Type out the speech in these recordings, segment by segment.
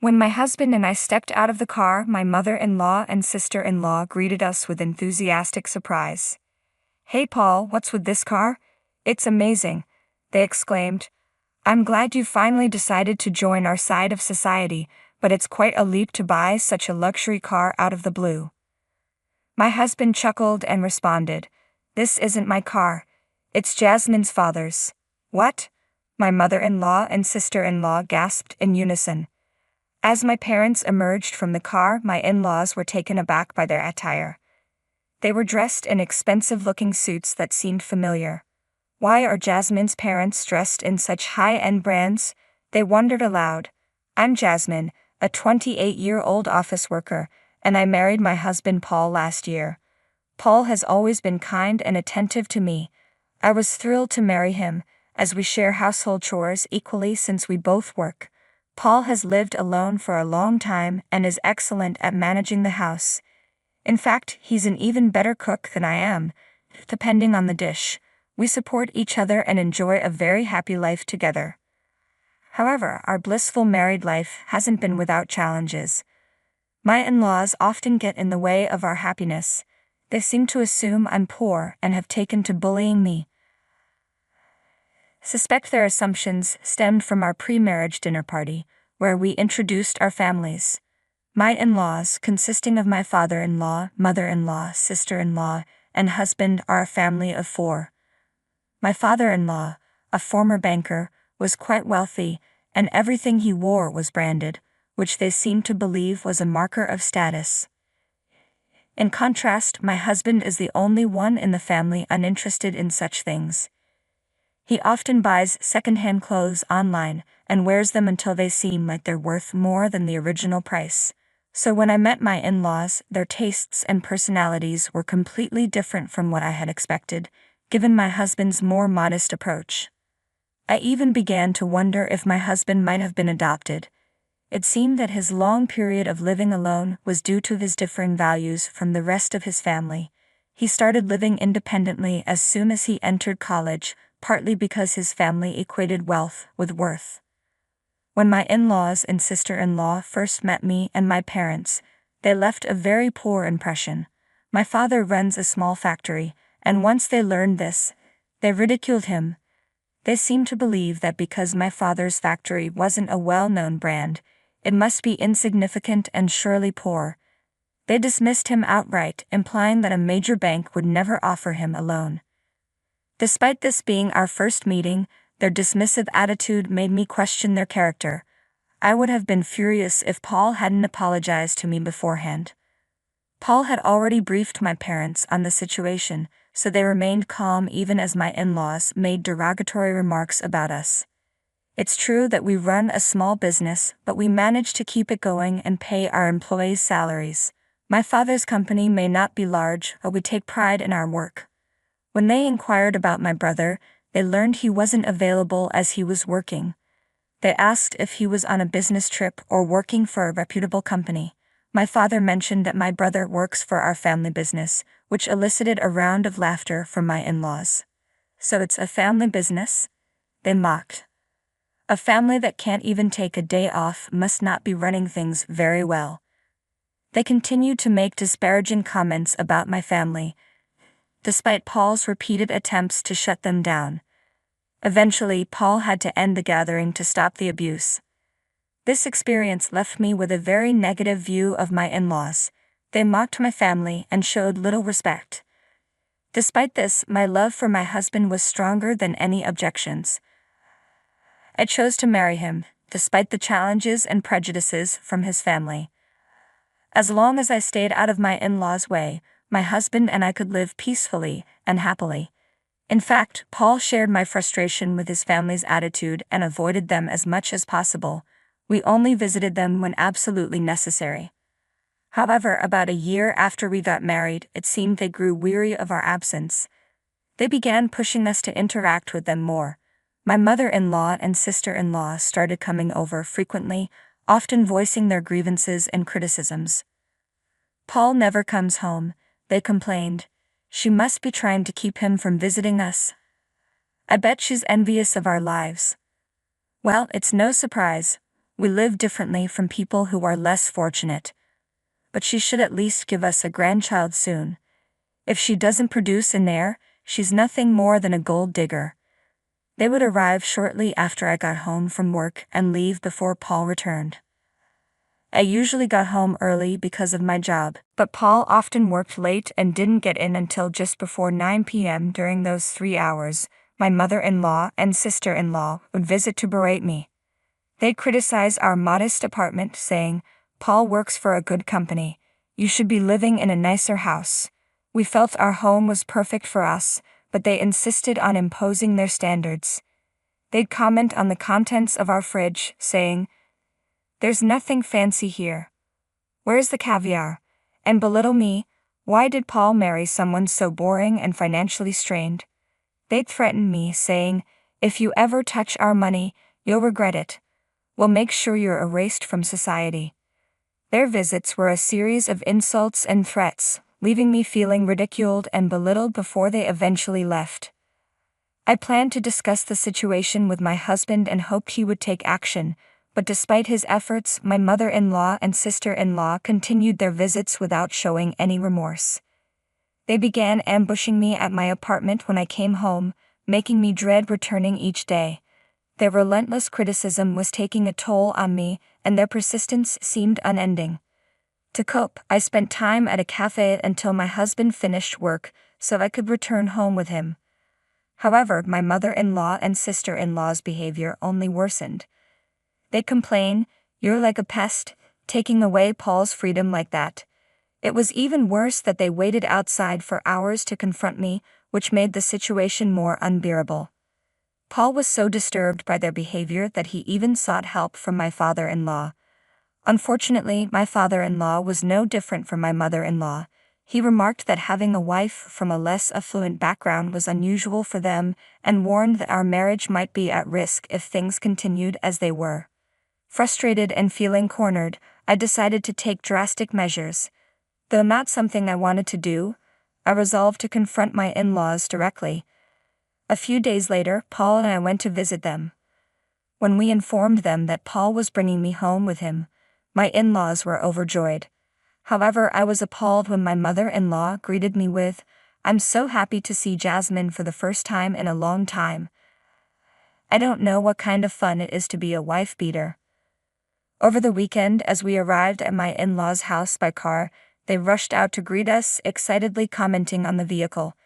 When my husband and I stepped out of the car, my mother-in-law and sister-in-law greeted us with enthusiastic surprise. "Hey Paul, what's with this car? It's amazing," they exclaimed. "I'm glad you finally decided to join our side of society, but it's quite a leap to buy such a luxury car out of the blue." My husband chuckled and responded, "This isn't my car. It's Jasmine's father's." "What?" my mother-in-law and sister-in-law gasped in unison. As my parents emerged from the car, my in-laws were taken aback by their attire. They were dressed in expensive-looking suits that seemed familiar. "Why are Jasmine's parents dressed in such high-end brands?" they wondered aloud. "I'm Jasmine, a 28-year-old office worker, and I married my husband Paul last year. Paul has always been kind and attentive to me. I was thrilled to marry him, as we share household chores equally since we both work. Paul has lived alone for a long time and is excellent at managing the house. In fact, he's an even better cook than I am, depending on the dish. We support each other and enjoy a very happy life together." However, our blissful married life hasn't been without challenges. My in-laws often get in the way of our happiness. They seem to assume I'm poor and have taken to bullying me. Suspect their assumptions stemmed from our pre-marriage dinner party, where we introduced our families. My in-laws, consisting of my father-in-law, mother-in-law, sister-in-law, and husband, are a family of 4. My father-in-law, a former banker, was quite wealthy, and everything he wore was branded, which they seemed to believe was a marker of status. In contrast, my husband is the only one in the family uninterested in such things. He often buys second-hand clothes online and wears them until they seem like they're worth more than the original price. So when I met my in-laws, their tastes and personalities were completely different from what I had expected, given my husband's more modest approach. I even began to wonder if my husband might have been adopted. It seemed that his long period of living alone was due to his differing values from the rest of his family. He started living independently as soon as he entered college, partly because his family equated wealth with worth. When my in-laws and sister-in-law first met me and my parents, they left a very poor impression. My father runs a small factory, and once they learned this, they ridiculed him. They seemed to believe that because my father's factory wasn't a well-known brand, it must be insignificant and surely poor. They dismissed him outright, implying that a major bank would never offer him a loan. Despite this being our first meeting, their dismissive attitude made me question their character. I would have been furious if Paul hadn't apologized to me beforehand. Paul had already briefed my parents on the situation, so they remained calm even as my in-laws made derogatory remarks about us. It's true that we run a small business, but we manage to keep it going and pay our employees' salaries. My father's company may not be large, but we take pride in our work. When they inquired about my brother, they learned he wasn't available as he was working. They asked if he was on a business trip or working for a reputable company. My father mentioned that my brother works for our family business, which elicited a round of laughter from my in-laws. "So it's a family business?" they mocked. "A family that can't even take a day off must not be running things very well." They continued to make disparaging comments about my family, despite Paul's repeated attempts to shut them down. Eventually, Paul had to end the gathering to stop the abuse. This experience left me with a very negative view of my in-laws. They mocked my family and showed little respect. Despite this, my love for my husband was stronger than any objections. I chose to marry him, despite the challenges and prejudices from his family. As long as I stayed out of my in-laws' way, my husband and I could live peacefully and happily. In fact, Paul shared my frustration with his family's attitude and avoided them as much as possible. We only visited them when absolutely necessary. However, about a year after we got married, it seemed they grew weary of our absence. They began pushing us to interact with them more. My mother-in-law and sister-in-law started coming over frequently, often voicing their grievances and criticisms. "Paul never comes home," they complained. "She must be trying to keep him from visiting us. I bet she's envious of our lives." Well, it's no surprise. We live differently from people who are less fortunate. But she should at least give us a grandchild soon. If she doesn't produce an heir, she's nothing more than a gold digger. They would arrive shortly after I got home from work and leave before Paul returned. I usually got home early because of my job, but Paul often worked late and didn't get in until just before 9 p.m. During those 3 hours, my mother-in-law and sister-in-law would visit to berate me. They'd criticize our modest apartment, saying, "Paul works for a good company. You should be living in a nicer house." We felt our home was perfect for us, but they insisted on imposing their standards. They'd comment on the contents of our fridge, saying, "There's nothing fancy here. Where's the caviar?" And belittle me. Why did Paul marry someone so boring and financially strained? They'd threaten me, saying, "If you ever touch our money, you'll regret it. We'll make sure you're erased from society." Their visits were a series of insults and threats, leaving me feeling ridiculed and belittled before they eventually left. I planned to discuss the situation with my husband and hoped he would take action, but despite his efforts, my mother-in-law and sister-in-law continued their visits without showing any remorse. They began ambushing me at my apartment when I came home, making me dread returning each day. Their relentless criticism was taking a toll on me, and their persistence seemed unending. To cope, I spent time at a cafe until my husband finished work, so I could return home with him. However, my mother-in-law and sister-in-law's behavior only worsened. They'd complain, "You're like a pest, taking away Paul's freedom like that." It was even worse that they waited outside for hours to confront me, which made the situation more unbearable. Paul was so disturbed by their behavior that he even sought help from my father-in-law. Unfortunately, my father-in-law was no different from my mother-in-law. He remarked that having a wife from a less affluent background was unusual for them, and warned that our marriage might be at risk if things continued as they were. Frustrated and feeling cornered, I decided to take drastic measures. Though not something I wanted to do, I resolved to confront my in-laws directly. A few days later, Paul and I went to visit them. When we informed them that Paul was bringing me home with him, my in-laws were overjoyed. However, I was appalled when my mother-in-law greeted me with, "I'm so happy to see Jasmine for the first time in a long time. I don't know what kind of fun it is to be a wife-beater." Over the weekend, as we arrived at my in-laws' house by car, they rushed out to greet us, excitedly commenting on the vehicle.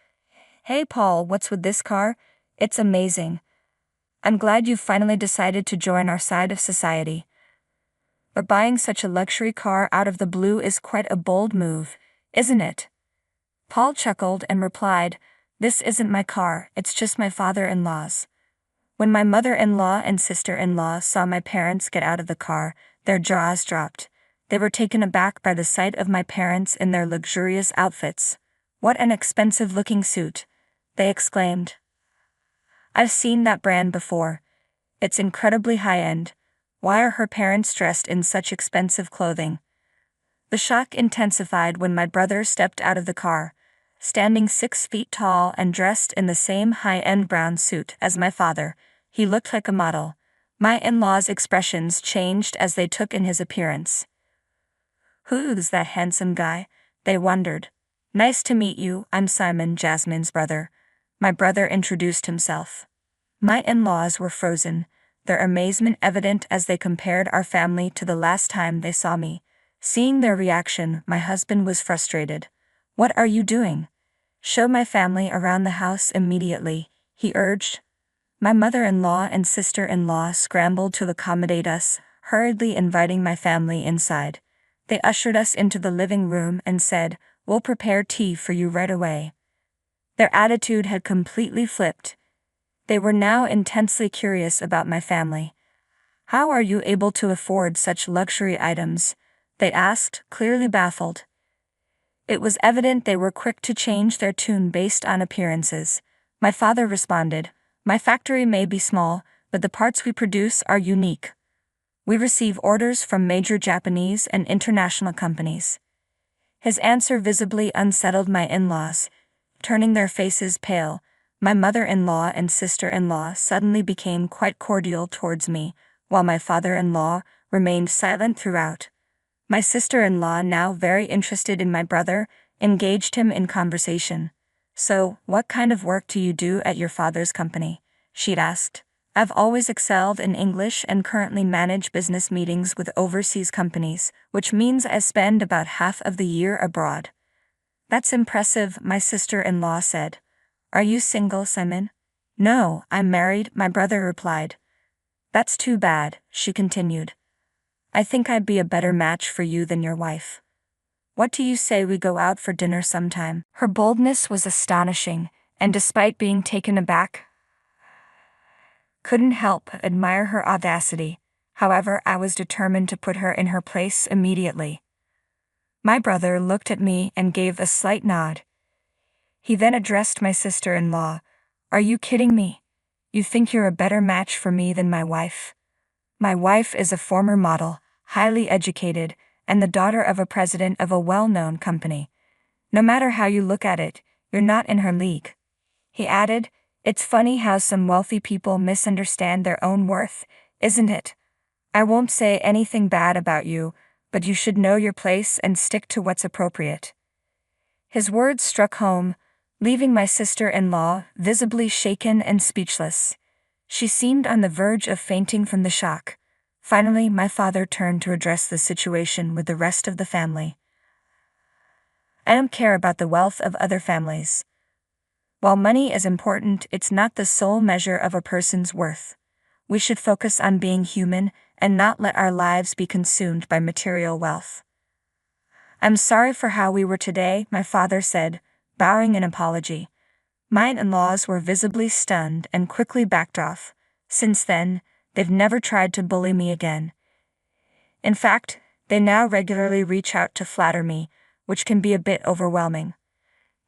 "Hey Paul, what's with this car? It's amazing. I'm glad you finally decided to join our side of society. But buying such a luxury car out of the blue is quite a bold move, isn't it?" Paul chuckled and replied, "This isn't my car, it's just my father-in-law's." When my mother-in-law and sister-in-law saw my parents get out of the car, their jaws dropped. They were taken aback by the sight of my parents in their luxurious outfits. "What an expensive-looking suit," they exclaimed. "I've seen that brand before. It's incredibly high-end. Why are her parents dressed in such expensive clothing?" The shock intensified when my brother stepped out of the car. Standing 6 feet tall and dressed in the same high-end brown suit as my father, he looked like a model. My in-laws' expressions changed as they took in his appearance. "Who's that handsome guy?" they wondered. "Nice to meet you, I'm Simon, Jasmine's brother." My brother introduced himself. My in-laws were frozen, their amazement evident as they compared our family to the last time they saw me. Seeing their reaction, my husband was frustrated. "What are you doing? Show my family around the house immediately," he urged. My mother-in-law and sister-in-law scrambled to accommodate us, hurriedly inviting my family inside. They ushered us into the living room and said, "We'll prepare tea for you right away." Their attitude had completely flipped. They were now intensely curious about my family. "How are you able to afford such luxury items?" they asked, clearly baffled. It was evident they were quick to change their tune based on appearances. My father responded, "My factory may be small, but the parts we produce are unique. We receive orders from major Japanese and international companies." His answer visibly unsettled my in-laws. Turning their faces pale, my mother-in-law and sister-in-law suddenly became quite cordial towards me, while my father-in-law, remained silent throughout. My sister-in-law, now very interested in my brother, engaged him in conversation. "So, what kind of work do you do at your father's company?" she'd asked. "I've always excelled in English and currently manage business meetings with overseas companies, which means I spend about half of the year abroad." "That's impressive," my sister-in-law said. "Are you single, Simon?" "No, I'm married," my brother replied. "That's too bad," she continued. "I think I'd be a better match for you than your wife. What do you say we go out for dinner sometime?" Her boldness was astonishing, and despite being taken aback, couldn't help but admire her audacity. However, I was determined to put her in her place immediately. My brother looked at me and gave a slight nod. He then addressed my sister-in-law. "Are you kidding me? You think you're a better match for me than my wife? My wife is a former model, highly educated, and the daughter of a president of a well-known company. No matter how you look at it, you're not in her league." He added, "It's funny how some wealthy people misunderstand their own worth, isn't it? I won't say anything bad about you, but you should know your place and stick to what's appropriate." His words struck home, leaving my sister-in-law visibly shaken and speechless. She seemed on the verge of fainting from the shock. Finally, my father turned to address the situation with the rest of the family. "I don't care about the wealth of other families. While money is important, it's not the sole measure of a person's worth. We should focus on being human and not let our lives be consumed by material wealth." "I'm sorry for how we were today," my father said, bowing in apology. My in-laws were visibly stunned and quickly backed off. Since then, they've never tried to bully me again. In fact, they now regularly reach out to flatter me, which can be a bit overwhelming.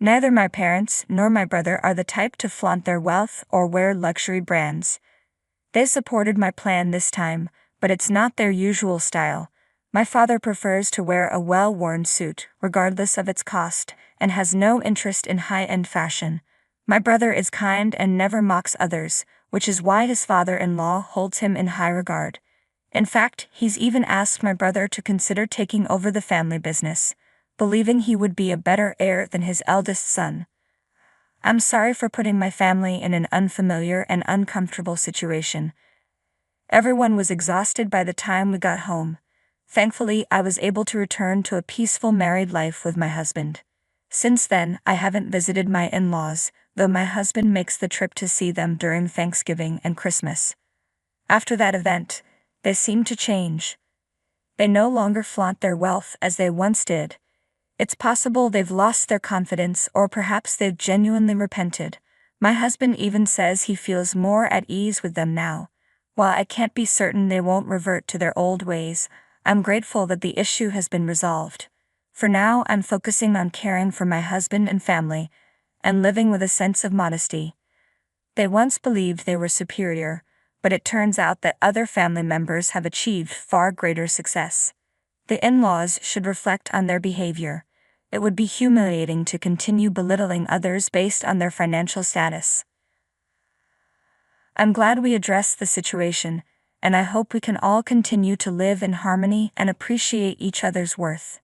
Neither my parents nor my brother are the type to flaunt their wealth or wear luxury brands. They supported my plan this time, but it's not their usual style. My father prefers to wear a well-worn suit, regardless of its cost, and has no interest in high-end fashion. My brother is kind and never mocks others, which is why his father-in-law holds him in high regard. In fact, he's even asked my brother to consider taking over the family business, believing he would be a better heir than his eldest son. I'm sorry for putting my family in an unfamiliar and uncomfortable situation. Everyone was exhausted by the time we got home. Thankfully, I was able to return to a peaceful married life with my husband. Since then, I haven't visited my in-laws, though my husband makes the trip to see them during Thanksgiving and Christmas. After that event, they seem to change. They no longer flaunt their wealth as they once did. It's possible they've lost their confidence, or perhaps they've genuinely repented. My husband even says he feels more at ease with them now. While I can't be certain they won't revert to their old ways, I'm grateful that the issue has been resolved. For now, I'm focusing on caring for my husband and family, and living with a sense of modesty. They once believed they were superior, but it turns out that other family members have achieved far greater success. The in-laws should reflect on their behavior. It would be humiliating to continue belittling others based on their financial status. I'm glad we addressed the situation, and I hope we can all continue to live in harmony and appreciate each other's worth.